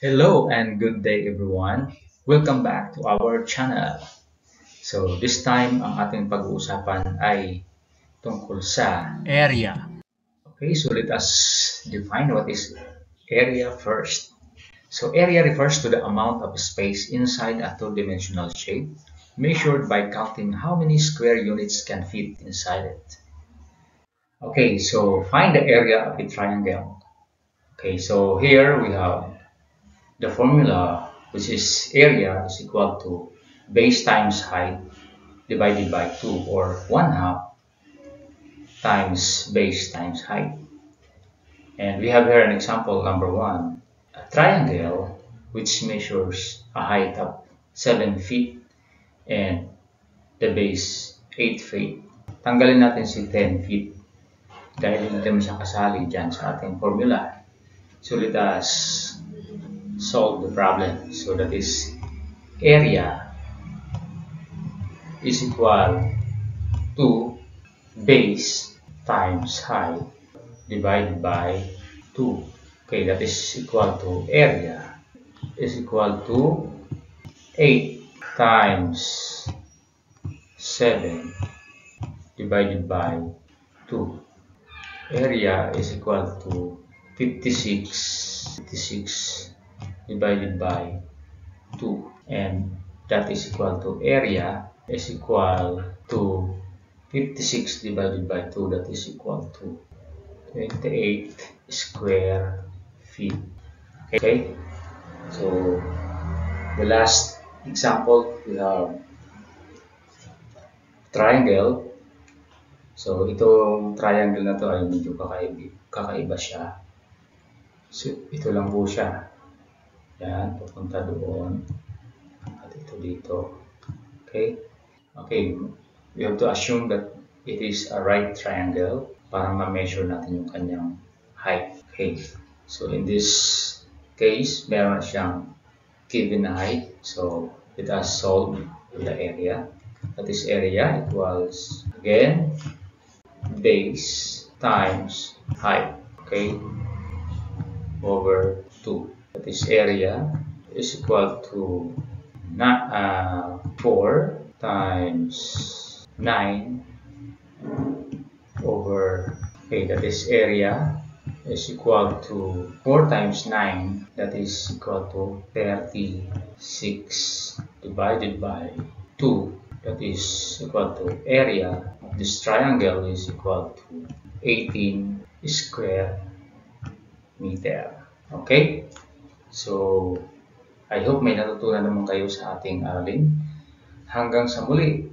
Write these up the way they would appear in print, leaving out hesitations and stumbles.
Hello and good day everyone. Welcome back to our channel. So this time ang ating pag-uusapan ay tungkol sa area. Okay, so let us define what is area first. So area refers to the amount of space inside a two-dimensional shape measured by counting how many square units can fit inside it. Okay, so find the area of a triangle. Okay, so here we have the formula, which is area is equal to base times height divided by 2, or 1/2 times base times height. And we have here an example number 1. A triangle which measures a height of 7 feet and the base 8 feet. Tanggalin natin si 10 feet dahil hindi naman siya kasali dyan sa ating formula. So let us solve the problem. So that is area is equal to base times height divided by 2. Okay, that is equal to area is equal to 8 times 7 divided by 2. Area is equal to 56 divided by 2, and that is equal to area is equal to 56 divided by 2, that is equal to 28 square feet. Okay, so the last example, we have triangle. So itong triangle na to ay medyo kakaiba siya. So ito lang po siya. Yan, papunta doon. At ito dito. Okay? Okay, we have to assume that it is a right triangle para ma-measure natin yung kanyang height. Okay, so in this case, meron siyang given height. So let us solve the area. That is area equals, again, base times height. Okay, over 2. That is area is equal to 4 times 9 over, okay, that is area is equal to 4 times 9, that is equal to 36 divided by 2, that is equal to area of this triangle is equal to 18 square meter. Okay? So, I hope may natutunan naman kayo sa ating aralin. Hanggang sa muli,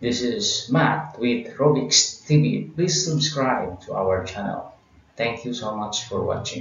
this is Math with Robix TV. Please subscribe to our channel. Thank you so much for watching.